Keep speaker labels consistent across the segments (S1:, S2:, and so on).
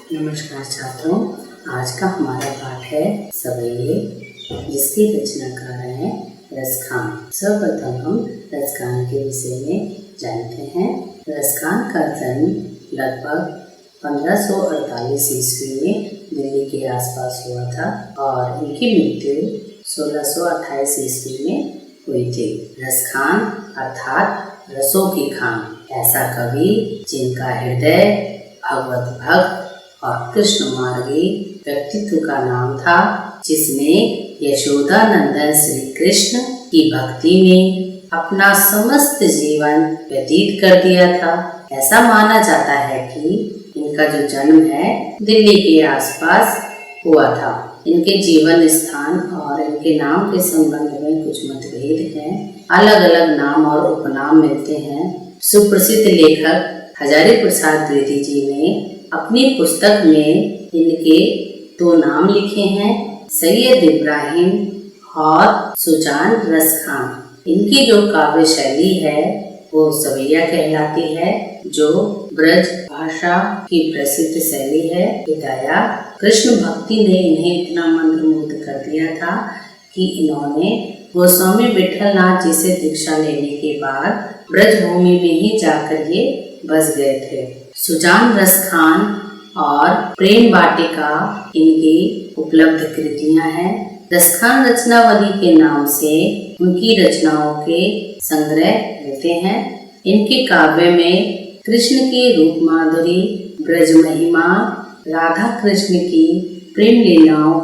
S1: नमस्कार छात्रों, आज का हमारा पाठ है सवैये, जिसकी रचनाकार हैं रसखान। सर्वप्रथम हम रसखान के विषय में जानते हैं। रसखान का जन्म लगभग 1548 ईस्वी में दिल्ली के आसपास हुआ था और इनकी मृत्यु 1628 ईस्वी में हुई थी। रसखान अर्थात रसों की खान, ऐसा कवि जिनका हृदय भगवत भक्त और कृष्ण मार्गी व्यक्तित्व का नाम था, जिसने यशोदा नंदन श्री कृष्ण की भक्ति में अपना समस्त जीवन व्यतीत कर दिया था। ऐसा माना जाता है कि इनका जो जन्म है दिल्ली के आसपास हुआ था। इनके जीवन स्थान और इनके नाम के संबंध में कुछ मतभेद हैं। अलग अलग नाम और उपनाम मिलते हैं। सुप्रसिद्ध लेखक हजारी प्रसाद द्विवेदी जी ने अपनी पुस्तक में इनके 2 नाम लिखे हैं, सैयद इब्राहिम और सुजान रसखान। इनकी जो काव्य शैली है वो सवैया कहलाती है, जो ब्रज भाषा की प्रसिद्ध शैली है। पिताया कृष्ण भक्ति ने इन्हें इतना मंत्रमुग्ध कर दिया था कि इन्होंने गोस्वामी विठलनाथ जी से दीक्षा लेने के बाद ब्रजभूमि में ही जाकर ये बस गए थे। सुजान रसखान और प्रेम वाटिका इनकी उपलब्ध कृतियां हैं। रसखान रचनावली के नाम से उनकी रचनाओं के संग्रह मिलते हैं। इनके काव्य में कृष्ण की रूप माधुरी, ब्रज महिमा, राधा कृष्ण की प्रेम लीलाओं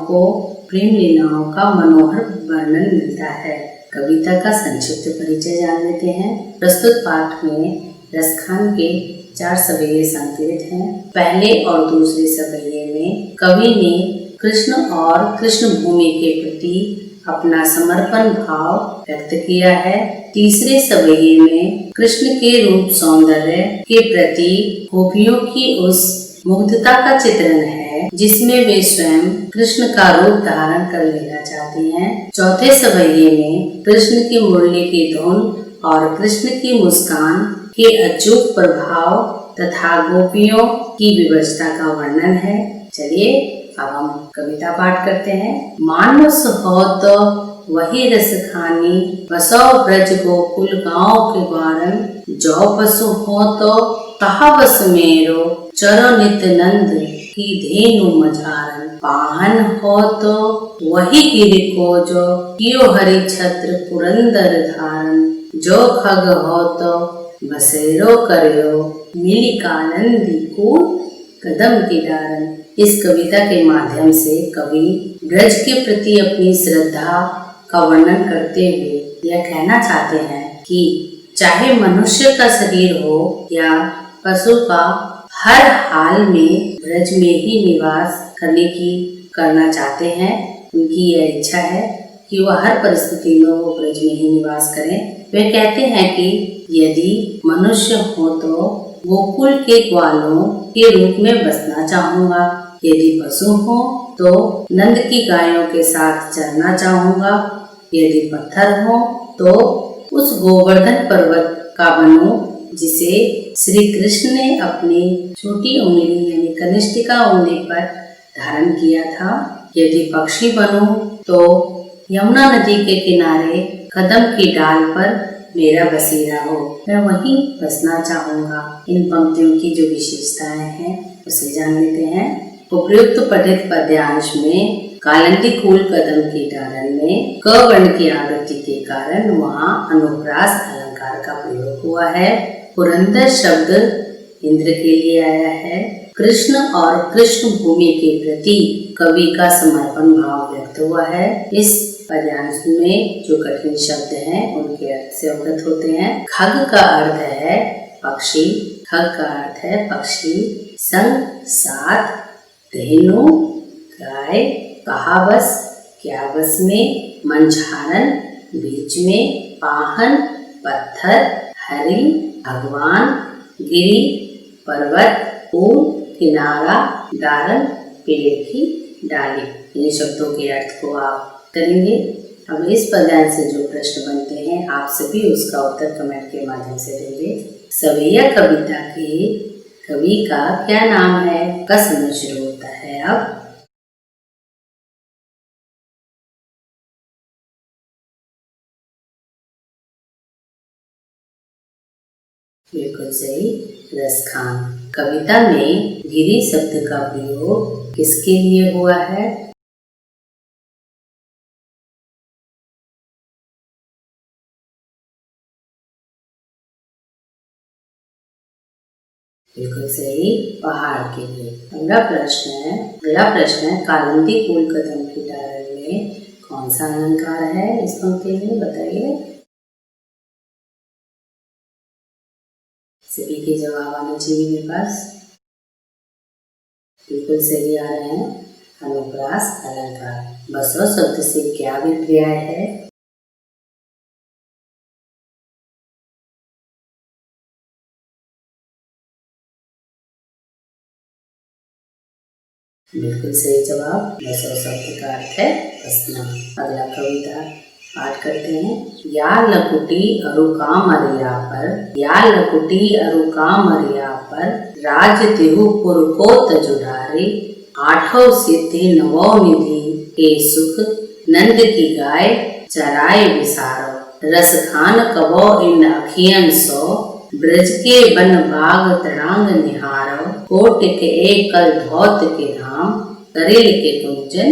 S1: का मनोहर वर्णन मिलता है। कविता का संक्षिप्त परिचय जान लेते हैं। प्रस्तुत पाठ में रसखान के 4 सवैये संकलित हैं। पहले और दूसरे सवैये में कवि ने कृष्ण और कृष्ण भूमि के प्रति अपना समर्पण भाव व्यक्त किया है। तीसरे सवैये में कृष्ण के रूप सौंदर्य के प्रति गोपियों की उस मुग्धता का चित्रण है, जिसमें वे स्वयं कृष्ण का रूप धारण कर लेना चाहती हैं। चौथे सवैये में कृष्ण की मुरली की धुन और कृष्ण की मुस्कान के अचूक प्रभाव तथा गोपियों की विवशता का वर्णन है। चलिए अब हम कविता पाठ करते हैं। मानस हो तो वही रस खानी, बसो ब्रज गोकुल गाँव के ग्वारन, जो पशु हो तो तहा बस मेरो, चरो नित नंद की धेनु मझारन, पाहन हो तो वही गिरि को जो कियो हरि छत्र पुरंदर धारन, जो खग हो तो बसेरो करियो, मिली कानंदी कूल कदम की डारन। इस कविता के माध्यम से कवि ब्रज के प्रति अपनी श्रद्धा का वर्णन करते हुए यह कहना चाहते हैं कि चाहे मनुष्य का शरीर हो या पशु का, हर हाल में ब्रज में ही निवास करना चाहते हैं। उनकी यह इच्छा है कि वह हर परिस्थिति में वो ब्रज में ही निवास करें। वे कहते हैं कि यदि मनुष्य हो तो गोकुल के ग्वालों के रूप में बसना चाहूँगा, यदि पशु हो तो नंद की गायों के साथ चरना चाहूँगा, यदि पत्थर हो तो उस गोवर्धन पर्वत का बनूं जिसे श्री कृष्ण ने अपनी छोटी उंगली यानी कनिष्ठिका उंगली पर धारण किया था, यदि पक्षी बनूं तो यमुना नदी के किनारे कदम की डाल पर मेरा बसेरा हो, मैं वहीं बसना चाहूँगा। इन पंक्तियों की जो विशेषताएं हैं उसे जान लेते हैं। उपयुक्त पठित पद्यांश में कालिंदी कूल कदम की डालन में क वर्ण की आवृत्ति के कारण वहाँ अनुप्रास अलंकार का प्रयोग हुआ है। पुरंदर शब्द इंद्र के लिए आया है। कृष्ण और कृष्ण भूमि के प्रति कवि का समर्पण भाव व्यक्त हुआ है। इस पद्यांश में जो कठिन शब्द हैं उनके अर्थ से अवगत होते हैं। खग का अर्थ है पक्षी, खग का अर्थ है पक्षी, संग साथ, धेनु गाय, कहा बस क्या बस में, मंझारन बीच में, पाहन पत्थर, हरि भगवान, गिरी पर्वत, कूल किनारा, डारन पेड़ की डाली। इन शब्दों के अर्थ को आप करेंगे। अब इस पद्यांश से जो प्रश्न बनते हैं आप सभी उसका उत्तर कमेंट के माध्यम से देंगे। सवैया कविता के कवि का क्या नाम है? का समय शुरू होता है अब। बिल्कुल सही, रसखान। कविता में गिरी शब्द का प्रयोग किसके लिए हुआ है? बिल्कुल सही, पहाड़ के लिए। अगला प्रश्न है कालिंदी कुल कदम की डाल में कौन सा अलंकार है? इस पंक्ति में बताइए। सभी के जवाब आने चाहिए मेरे पास। बिल्कुल सही आ रहे हैं, अनुप्रास अलंकार। बसो शब्द से क्या अभिप्राय है? बिल्कुल सही जवाब, बसो शब्द का अर्थ है बसना। अगला कविता पाठ करते हैं। या लकुटी अरुका मरिया पर, या लकुटी अरुका मरिया पर, राज तिहु पुर को तजुड़ारे, आठों सिद्धि नवो निधि के सुख, नंद की गाय चराए विसारो, रस खान कबो इन अखियन सो, ब्रज के बन बाग तड़ांग निहारो, कोट के एकल धौत के धाम, करेल के कुंचन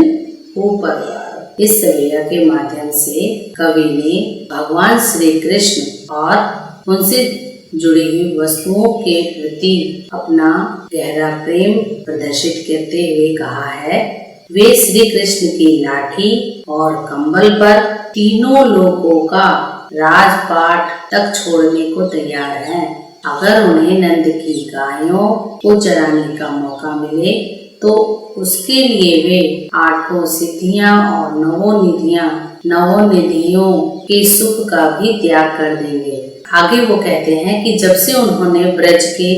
S1: ऊपर वारो। इस सवेया के माध्यम से कवि ने भगवान श्री कृष्ण और उनसे जुड़ी हुई वस्तुओं के प्रति अपना गहरा प्रेम प्रदर्शित करते हुए कहा है, वे श्री कृष्ण की लाठी और कंबल पर तीनों लोगों का राजपाट तक छोड़ने को तैयार हैं। अगर उन्हें नंद की गायों को चराने का मौका मिले तो उसके लिए वे आठों सिद्धियां और नवोनिधियों के सुख का भी त्याग कर देंगे। आगे वो कहते हैं कि जब से उन्होंने ब्रज के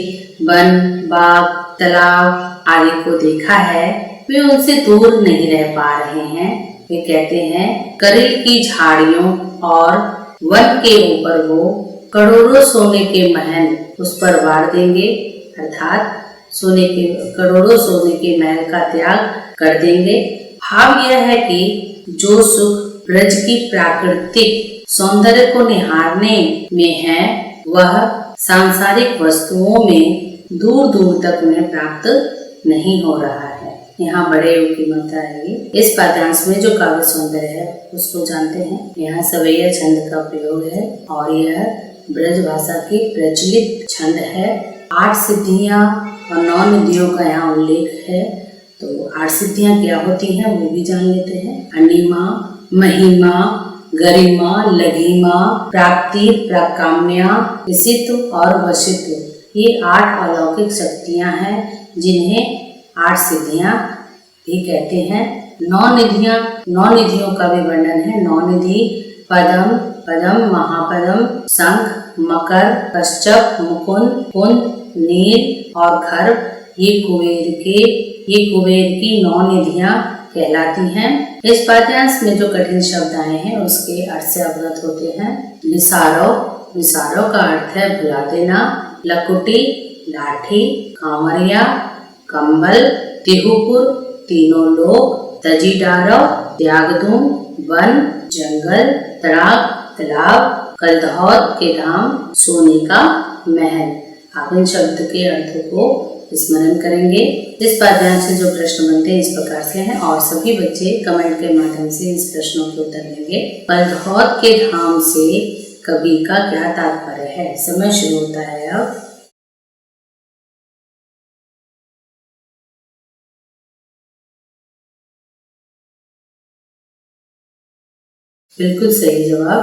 S1: वन, बाग, तालाब आदि को देखा है, वे उनसे दूर नहीं रह पा रहे हैं। वे कहते हैं करेल की झाड़ियों और वन के ऊपर वो करोड़ों सोने के महल उस पर वार देंगे, अर्थात करोड़ों सोने के महल का त्याग कर देंगे। भाव यह है कि जो सुख ब्रज की प्राकृतिक सौंदर्य को निहारने में है, वह सांसारिक वस्तुओं में दूर दूर तक उन्हें प्राप्त नहीं हो रहा है। यहाँ बड़े की मत आएगी। इस पाठ्यांश में जो काव्य सौंदर्य है उसको जानते हैं। यहाँ सवैया छंद का प्रयोग है और यह ब्रज भाषा की प्रचलित छंद है। 8 सिद्धियां और 9 निधियों का यहाँ उल्लेख है। तो 8 सिद्धियां क्या होती हैं वो भी जान लेते हैं। अनिमा, महिमा, गरिमा, लघिमा, प्राप्ति, प्राकाम्या, विसित और वशित, ये 8 अलौकिक शक्तियां हैं जिन्हें 8 सिद्धियां भी कहते हैं। 9 निधियों का भी वर्णन है। 9 निधि पदम, महापदम, शंख, मकर, कश्यप, मुकुंद, कुंद, नील और खर्व, ये कुबेर की 9 निधियां कहलाती हैं। इस पाठ्यांश में जो कठिन शब्द आए हैं उसके अर्थ से अवगत होते हैं। विसारो का अर्थ है भुला देना। लकुटी लाठी, कांवरिया कंबल, तिहुपुर तीनों लोग, तजीडारो त्याग दूं, वन जंगल, तड़ाग तालाब, कलधौत के धाम, सोने का महल। आप इन शब्द के अर्थों को स्मरण करेंगे। इस पाठ्यांश से जो प्रश्न बनते हैं इस प्रकार से हैं और सभी बच्चे कमेंट के माध्यम से इस प्रश्नों के उत्तर देंगे। कलधौत के धाम से कवि का क्या तात्पर्य है? समय शुरू होता है अब। बिल्कुल सही जवाब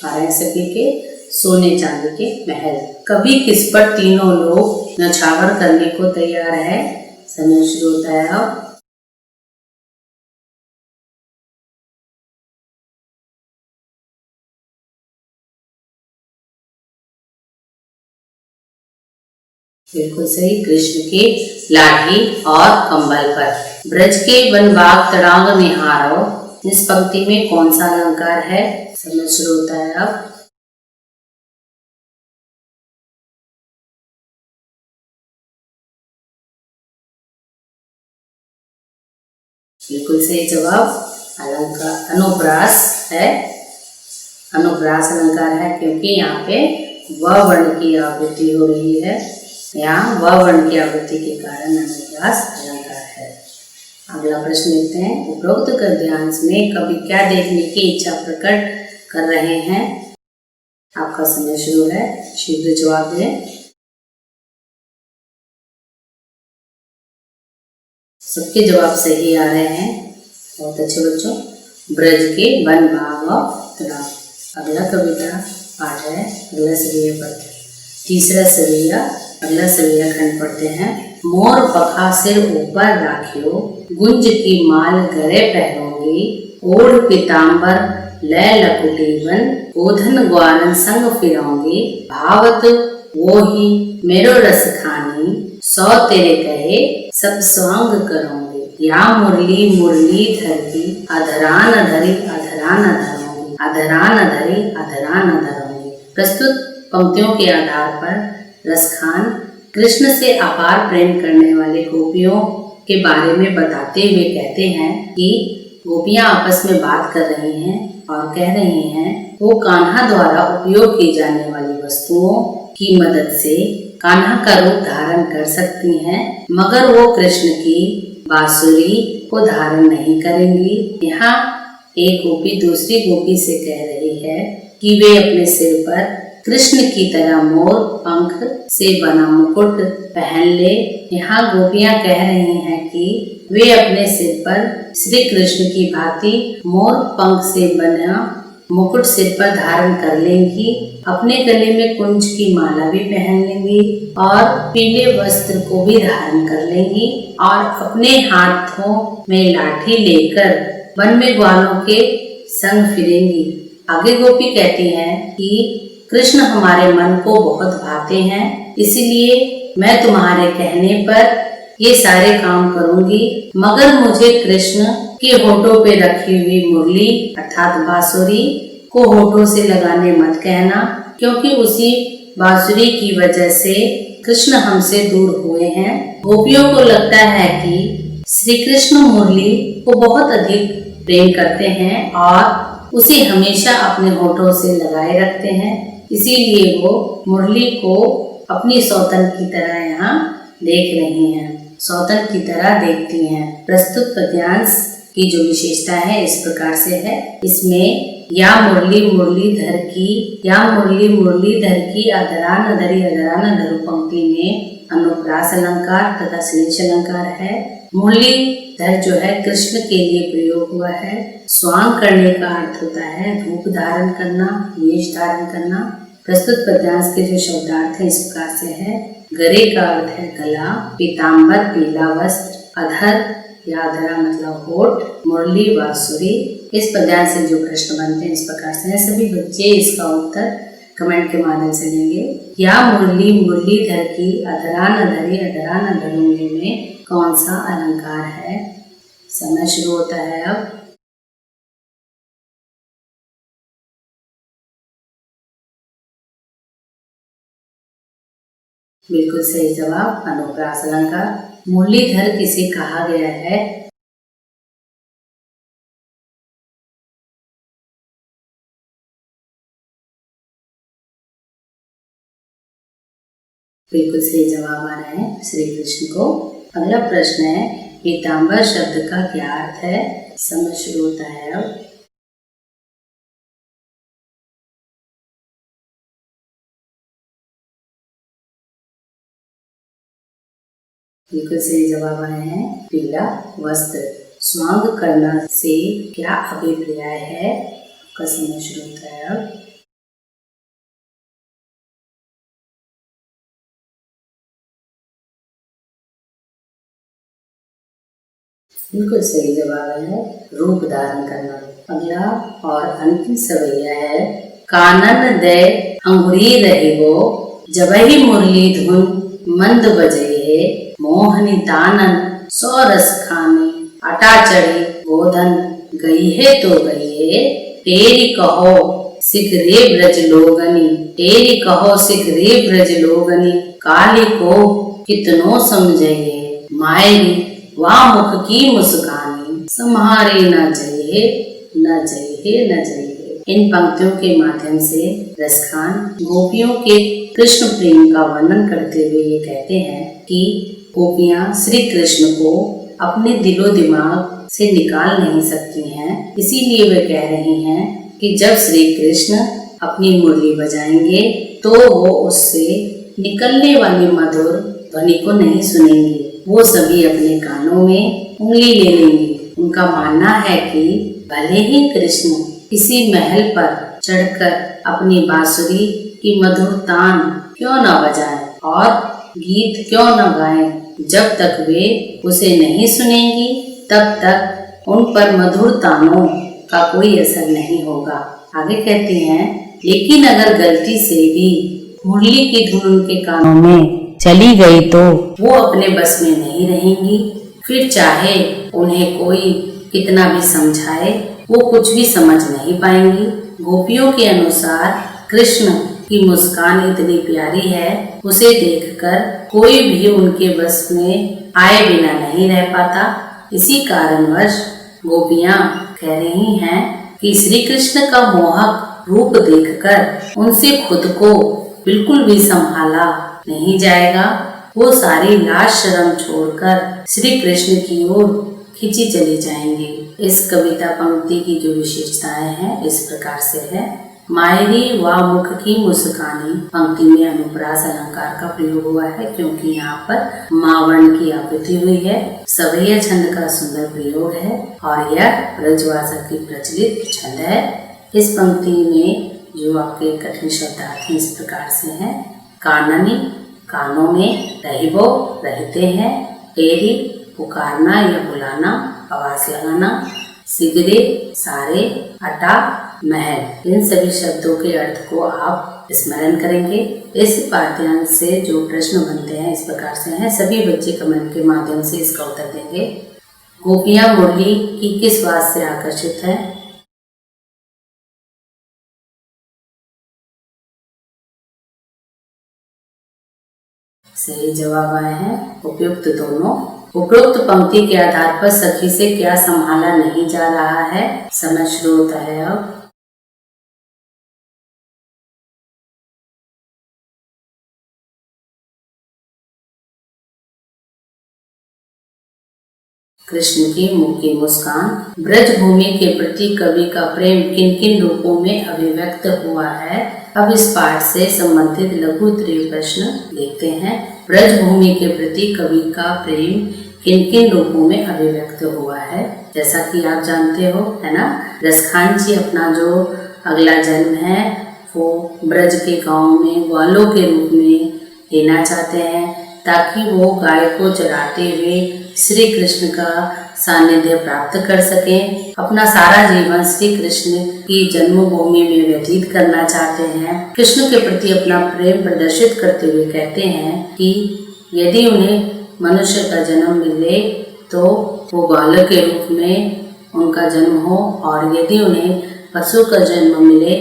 S1: आ रहे हैं सभी के। सोने चांदी के महल। कवि किस पर तीनों लोग नछावर करने को तैयार है? समय शुरू होता है अब। बिल्कुल सही, कृष्ण के लाठी और कंबल पर। ब्रज के वन बाग तड़ांग निहारो, इस पंक्ति में कौन सा अलंकार है? समय शुरू होता है अब। बिल्कुल सही जवाब अलंकार अनुप्रास है। अनुप्रास अलंकार है क्योंकि यहाँ पे व वर्ण की आवृत्ति हो रही है। यहाँ व वर्ण की आवृत्ति के कारण अनुप्रास अलंकार है। अगला प्रश्न देखते हैं। उपरोक्त गद्यांश में कवि क्या देखने की इच्छा प्रकट कर रहे हैं? आपका समय शुरू है, शीघ्र जवाब दें। सबके जवाब सही आ रहे हैं, बहुत अच्छे बच्चों। ब्रज के वन भाग और तालाब। अगला कविता पाठ है, अगला सवैया पढ़ते हैं। तीसरा सवैया, अगला सवैया खंड पढ़ते हैं। मोर पखा सिर ऊपर राखियो, गुंज की माल गरे पहनोगी, ओढ़ पीताम्बर लै लकुटी बन, गोधन ग्वारन संग फिरोंगी, भावत वो ही मेरो रस खानी, सौ तेरे कहे सब स्वांग करोगे, या मुरली मुरली धरती, अधरान धरी अधरान धरोगी, अधरान धरी अधरान धरोगी। प्रस्तुत पंक्तियों के आधार पर रसखान कृष्ण से अपार प्रेम करने वाले गोपियों के बारे में बताते हुए कहते हैं कि गोपियां आपस में बात कर रही हैं और कह रही हैं वो कान्हा द्वारा उपयोग की जाने वाली वस्तुओं की मदद से कान्हा का रूप धारण कर सकती हैं, मगर वो कृष्ण की बांसुरी को धारण नहीं करेंगी। यहाँ एक गोपी दूसरी गोपी से कह रही है कि वे अपने सिर पर कृष्ण की तरह मोर पंख से बना मुकुट पहन ले। यहाँ गोपियां कह रही हैं कि वे अपने सिर पर श्री कृष्ण की भांति मोर पंख से बना मुकुट सिर पर धारण कर लेंगी, अपने गले में कुंज की माला भी पहन लेंगी और पीले वस्त्र को भी धारण कर लेंगी और अपने हाथों में लाठी लेकर वन में ग्वालों के संग फिरेंगी। आगे गोपी कहती हैं कि कृष्ण हमारे मन को बहुत भाते हैं, इसीलिए मैं तुम्हारे कहने पर ये सारे काम करूंगी, मगर मुझे कृष्ण के होठों पे रखी हुई मुरली अर्थात बांसुरी को होठों से लगाने मत कहना, क्योंकि उसी बांसुरी की वजह से कृष्ण हमसे दूर हुए हैं। गोपियों को लगता है कि श्री कृष्ण मुरली को बहुत अधिक प्रेम करते हैं और उसे हमेशा अपने होठों से लगाए रखते हैं, इसीलिए वो मुरली को अपनी सौतन की तरह यहाँ देख रही हैं, सौतन की तरह देखती हैं। प्रस्तुत पद्यांश की जो विशेषता है इस प्रकार से है। इसमें या मुरली मुरलीधर की, या मुरली मुरलीधर की अधरान धरी अधरान धरु पंक्ति में अनुप्रास अलंकार तथा श्लेष अलंकार है। मुरलीधर जो है कृष्ण के लिए प्रयोग हुआ है। स्वांग करने का अर्थ होता है रूप धारण करना, वेश धारण करना। प्रस्तुत पद्यांश के जो शब्दार्थ है इस प्रकार से है। गरे का अर्थ है गला, पीताम्बर पीला वस्त्र, अधर या अधरा मतलब होठ, मुरली बांसुरी। इस पद्यांश से जो प्रश्न बनते हैं इस प्रकार से हैं। सभी बच्चे इसका उत्तर कमेंट के माध्यम से देंगे। या मुरली मुरलीधर की अधरान धरी अधरान धरूंगी में कौन सा अलंकार है? समय शुरू होता है अब। बिल्कुल सही जवाब अनुप्रास अलंकार। मुरलीधर किसे कहा गया है? बिल्कुल सही जवाब आ रहे हैं श्री कृष्ण को। अगला प्रश्न है पीताम्बर शब्द का क्या अर्थ है? समय शुरू होता है अब। बिल्कुल सही जवाब आए हैं पीला वस्त्र। स्वांग करना से क्या अभिप्राय है? आपका समय शुरू होता है अब। बिल्कुल सही जवाब है रूप धारण करना। अगला और अंतिम सवैया है कानन दे अंगुरी रहे वो, जबहि मुरली धुन मंद बजे है, मोहनी तानन सौ रस खाने, अटा चढ़ी गोधन गई है तो गई है, तेरी कहो सिख रे ब्रज लोगनी, तेरी कहो सिख रे ब्रज लोगनी, काली को कितनो समझे मायरी वाह मुख की मुस्कानी, सम्हारे न जइहे न जइहे न जइहे। इन पंक्तियों के माध्यम से रसखान गोपियों के कृष्ण प्रेम का वर्णन करते हुए ये कहते हैं कि गोपियां श्री कृष्ण को अपने दिलो दिमाग से निकाल नहीं सकती हैं। इसीलिए वे कह रही हैं कि जब श्री कृष्ण अपनी मुरली बजाएंगे तो वो उससे निकलने वाली मधुर ध्वनि को नहीं सुनेंगी। वो सभी अपने कानों में उंगली ले लेंगी। उनका मानना है कि भले ही कृष्ण किसी महल पर चढ़कर अपनी बांसुरी की मधुर तान क्यों न बजाएं और गीत क्यों न गाएं, जब तक वे उसे नहीं सुनेंगी तब तक उन पर मधुर तानों का कोई असर नहीं होगा। आगे कहती हैं, लेकिन अगर गलती से भी मुरली की धुन उनके कानों में चली गई तो वो अपने बस में नहीं रहेंगी। फिर चाहे उन्हें कोई कितना भी समझाए वो कुछ भी समझ नहीं पाएंगी। गोपियों के अनुसार कृष्ण की मुस्कान इतनी प्यारी है, उसे देखकर कोई भी उनके बस में आए बिना नहीं रह पाता। इसी कारणवश गोपियां कह रही हैं कि श्री कृष्ण का मोहक रूप देखकर उनसे खुद को बिल्कुल भी संभाला नहीं जाएगा। वो सारी लाज शर्म छोड़कर श्री कृष्ण की ओर खिंची चली जाएंगी। इस कविता पंक्ति की जो विशेषताएं हैं इस प्रकार से है। मायरी व मुख की मुस्कानी पंक्ति में अनुप्रास अलंकार का प्रयोग हुआ है, क्योंकि यहाँ पर मावर्ण की आवृत्ति हुई है। सवैया छंद का सुंदर प्रयोग है और यह ब्रजभाषा की प्रचलित छंद है। इस पंक्ति में जो आपके कठिन शब्दार्थ इस प्रकार से हैं। काननी कानों में, रहिबो रहते हैं, टेरी पुकारना या बुलाना, आवाज लगाना, सिगरे सारे, अटा महल। इन सभी शब्दों के अर्थ को आप स्मरण करेंगे। इस पाठ्यांश से जो प्रश्न बनते हैं इस प्रकार से हैं। सभी बच्चे कमेंट के माध्यम से इसका उत्तर देंगे। गोपियां मुरली की किस बात से आकर्षित है? सही जवाब आए हैं उपयुक्त दोनों। उपरोक्त पंक्ति के आधार पर सखी से क्या संभाला नहीं जा रहा है? समय शुरू होता है अब। कृष्ण की मुख की मुस्कान। ब्रज भूमि के प्रति कवि का प्रेम किन किन रूपों में अभिव्यक्त हुआ है? अब इस पाठ से संबंधित लघु उत्तरीय प्रश्न देखते हैं। ब्रज भूमि के प्रति कवि का प्रेम किन किन रूपों में अभिव्यक्त हुआ है? जैसा कि आप जानते हो, है ना, रसखान जी अपना जो अगला जन्म है वो ब्रज के गांव में ग्वालों के रूप में लेना चाहते हैं, ताकि वो गाय को चराते हुए श्री कृष्ण का सानिध्य प्राप्त कर सकें। अपना सारा जीवन श्री कृष्ण की जन्मभूमि में व्यतीत करना चाहते हैं। कृष्ण के प्रति अपना प्रेम प्रदर्शित करते हुए कहते हैं कि यदि उन्हें मनुष्य का जन्म मिले तो वो बालक के रूप में उनका जन्म हो, और यदि उन्हें पशु का जन्म मिले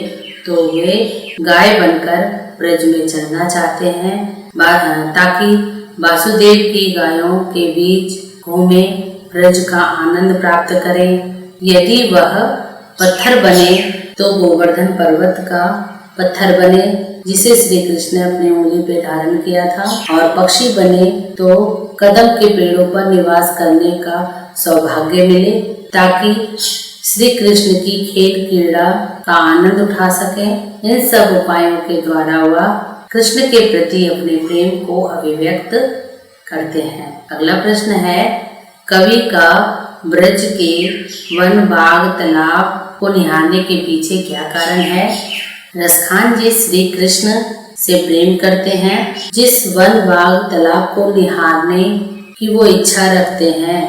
S1: तो वे गाय बनकर ब्रज में चलना चाहते हैं, ताकि वासुदेव की गायों के बीच घूमे, ब्रज का आनंद प्राप्त करें। यदि वह पत्थर बने तो गोवर्धन पर्वत का पत्थर बने, जिसे श्री कृष्ण ने अपनी उंगली पे धारण किया था, और पक्षी बने तो कदम के पेड़ों पर निवास करने का सौभाग्य मिले, ताकि श्री कृष्ण की खेल क्रीड़ा का आनंद उठा सकें। इन सब उपायों के द्वारा वह कृष्ण के प्रति अपने प्रेम को अभिव्यक्त करते हैं। अगला प्रश्न है, कवि का ब्रज के वन बाग तालाब को निहारने के पीछे क्या कारण है? रसखान जी श्री कृष्ण से प्रेम करते हैं। जिस वन बाग तालाब को निहारने की वो इच्छा रखते हैं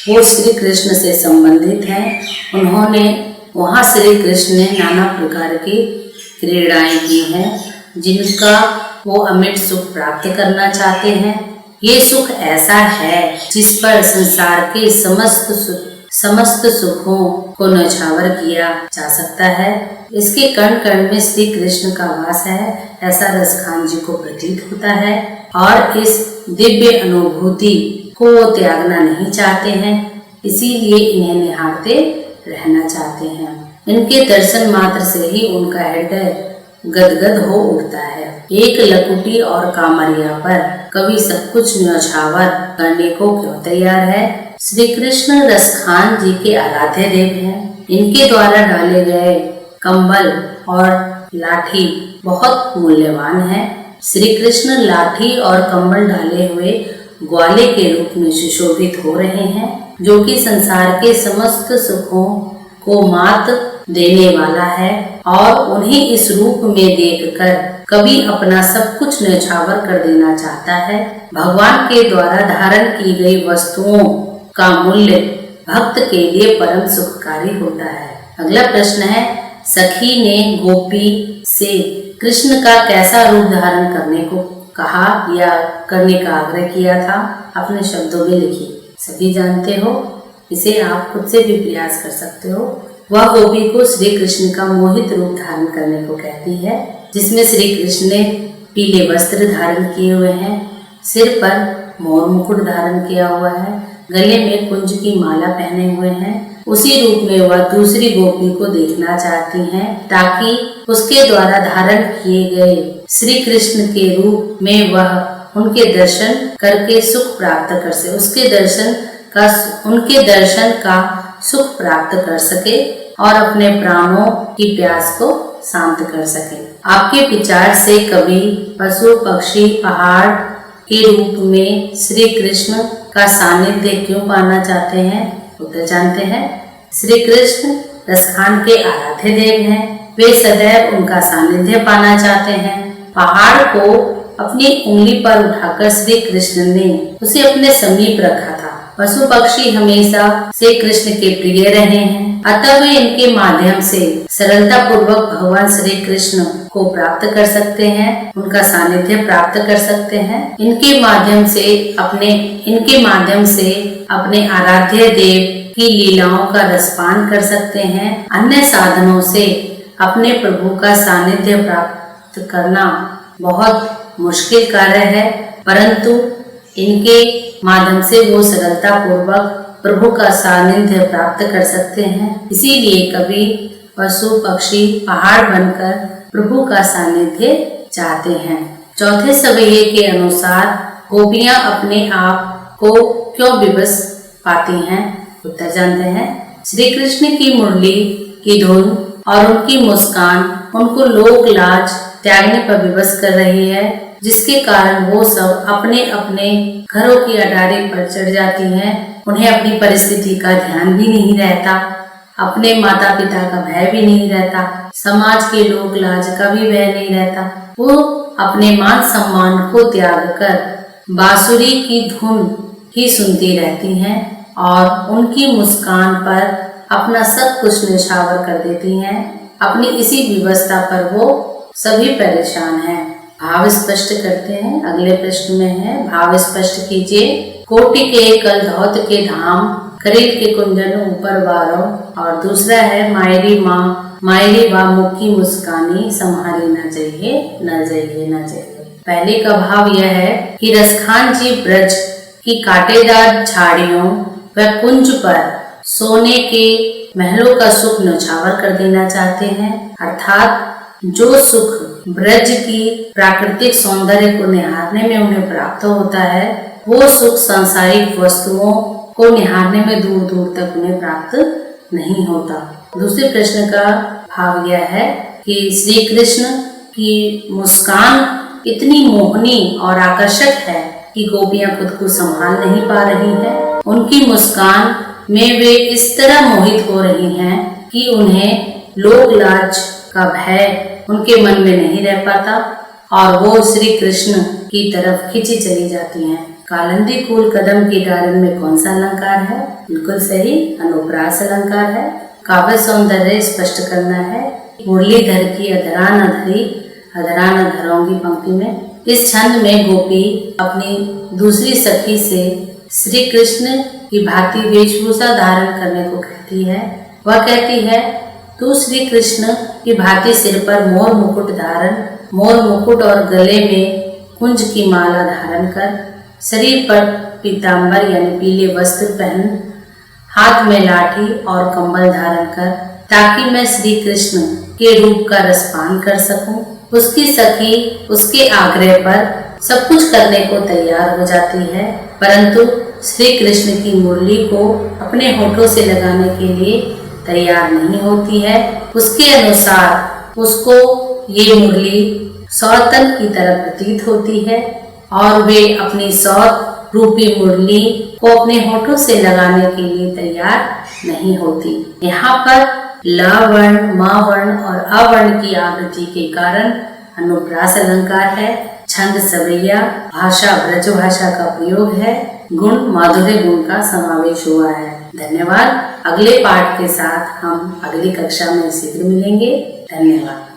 S1: वो श्री कृष्ण से संबंधित है। उन्होंने वहाँ श्री कृष्ण ने नाना प्रकार की क्रीड़ाएं की हैं, जिनका वो अमिट सुख प्राप्त करना चाहते हैं। ये सुख ऐसा है जिस पर संसार के समस्त सुखों को न्यौछावर किया जा सकता है। इसके कण कण में श्री कृष्ण का वास है, ऐसा रसखान जी को प्रतीत होता है, और इस दिव्य अनुभूति को वो त्यागना नहीं चाहते हैं। इसीलिए इन्हें निहारते रहना चाहते हैं। इनके दर्शन मात्र से ही उनका हृदय गदगद हो उठता है। एक लकुटी और कामरिया पर कवि सब कुछ न्यौछावर करने को क्यों तैयार है। श्री कृष्ण रसखान जी के आराध्य देव हैं। इनके द्वारा डाले गए कंबल और लाठी बहुत मूल्यवान है। श्री कृष्ण लाठी और कंबल डाले हुए ग्वाले के रूप में सुशोभित हो रहे हैं, जो कि संसार के समस्त सुखों को मात देने वाला है। और उन्हें इस रूप में देखकर कवि अपना सब कुछ न्यौछावर कर देना चाहता है। भगवान के द्वारा धारण की गई वस्तुओं का मूल्य भक्त के लिए परम सुखकारी होता है। अगला प्रश्न है, सखी ने गोपी से कृष्ण का कैसा रूप धारण करने को कहा या करने का आग्रह किया था? अपने शब्दों में लिखिए। सभी जानते हो, इसे आप खुद से भी प्रयास कर सकते हो। वह गोपी को श्री कृष्ण का मोहित रूप धारण करने को कहती है, जिसमें श्री कृष्ण ने पीले वस्त्र धारण किए हुए हैं, सिर पर मोर मुकुट धारण किया हुआ है, गले में कुंज की माला पहने हुए हैं। उसी रूप में वह दूसरी गोपी को देखना चाहती हैं, ताकि उसके द्वारा धारण किए गए श्री कृष्ण के रूप में वह उनके दर्शन करके सुख प्राप्त कर सके, उनके दर्शन का सुख प्राप्त कर सके और अपने प्राणों की प्यास को शांत कर सके। आपके विचार से कवि पशु पक्षी पहाड़ के रूप में श्री कृष्ण का सानिध्य क्यों पाना चाहते हैं? उत्तर जानते हैं। श्री कृष्ण रसखान के आराध्य देव हैं। वे सदैव उनका सानिध्य पाना चाहते हैं। पहाड़ को अपनी उंगली पर उठाकर श्री कृष्ण ने उसे अपने समीप रखा था। पशु पक्षी हमेशा से कृष्ण के प्रिय रहे हैं, अतः वे इनके माध्यम से सरलता पूर्वक भगवान श्री कृष्ण को प्राप्त कर सकते हैं, उनका सानिध्य प्राप्त कर सकते हैं। इनके माध्यम से अपने आराध्य देव की लीलाओं का रसपान कर सकते हैं। अन्य साधनों से अपने प्रभु का सानिध्य प्राप्त करना बहुत मुश्किल कार्य है, परंतु इनके माध्यम से वो सरलता पूर्वक प्रभु का सानिध्य प्राप्त कर सकते हैं। इसीलिए कभी पशु पक्षी पहाड़ बनकर प्रभु का सानिध्य चाहते हैं। चौथे सवैये के अनुसार गोपियां अपने आप को क्यों विवश पाती हैं? उत्तर जानते हैं। श्री कृष्ण की मुरली की धुन और उनकी मुस्कान उनको लोक लाज त्यागने पर विवश कर रही है, जिसके कारण वो सब अपने अपने घरों की अटारी पर चढ़ जाती हैं। उन्हें अपनी परिस्थिति का ध्यान भी नहीं रहता, अपने माता पिता का भय भी नहीं रहता, समाज के लोक लाज का भी भय नहीं रहता। वो अपने मान सम्मान को त्याग कर बांसुरी की धुन ही सुनती रहती हैं और उनकी मुस्कान पर अपना सब कुछ न्यौछावर कर देती हैं। अपनी इसी विवशता पर वो सभी परेशान हैं। भाव स्पष्ट करते हैं। अगले प्रश्न में है, भाव स्पष्ट कीजिए। कोटि के कल धौत के धाम, करील के कुंजन ऊपर बारो। और दूसरा है, मायरी माँ मुक्की मुस्कानी, संहारी न जाइए न जाइए न जाइए। पहले का भाव यह है कि रसखान जी ब्रज की कांटेदार झाड़ियों व कुंज पर सोने के महलों का सुख न्यौछावर कर देना चाहते हैं, अर्थात जो सुख ब्रज की प्राकृतिक सौंदर्य को निहारने में उन्हें प्राप्त होता है, वो सुख सांसारिक वस्तुओं को निहारने में दूर दूर तक उन्हें प्राप्त नहीं होता। दूसरे प्रश्न का भाव यह है कि श्री कृष्ण की मुस्कान इतनी मोहनी और आकर्षक है कि गोपियां खुद को संभाल नहीं पा रही हैं। उनकी मुस्कान में वे इस तरह मोहित हो रही हैं कि उन्हें लोक लाज का भय उनके मन में नहीं रह पाता और वो श्री कृष्ण की तरफ खींची चली जाती हैं। कालिंदी कुल कदम की डालन में कौन सा अलंकार है? बिल्कुल सही, अनुप्रास अलंकार है। काव्य सौंदर्य स्पष्ट करना है। मुरलीधर की अधरा न धरी, अधरा न धरोंगी पंक्ति में इस छंद में गोपी अपनी दूसरी सखी से श्री कृष्ण की भांति वेशभूषा धारण करने को कहती है। वह कहती है, तू श्री कृष्ण की भांति सिर पर मोर मुकुट और गले में कुंज की माला धारण कर, शरीर पर पीतांबर यानी पीले वस्त्र पहन, हाथ में लाठी और कंबल धारण कर, ताकि मैं श्री कृष्ण के रूप का रसपान कर सकूं। उसकी सखी उसके आग्रह पर सब कुछ करने को तैयार हो जाती है, परंतु श्री कृष्ण की मुरली को अपने होठों से लगाने के लिए तैयार नहीं होती है। उसके अनुसार उसको ये मुरली सौतन की तरह प्रतीत होती है और वे अपनी सौत रूपी मुरली को अपने होठों से लगाने के लिए तैयार नहीं होती। यहाँ पर ल वर्ण, म वर्ण और अ वर्ण की आवृत्ति के कारण अनुप्रास अलंकार है, छंद सवैया, भाषा ब्रजभाषा का प्रयोग है, गुण माधुर्य गुण का समावेश हुआ है। धन्यवाद। अगले पाठ के साथ हम अगली कक्षा में शीघ्र मिलेंगे। धन्यवाद।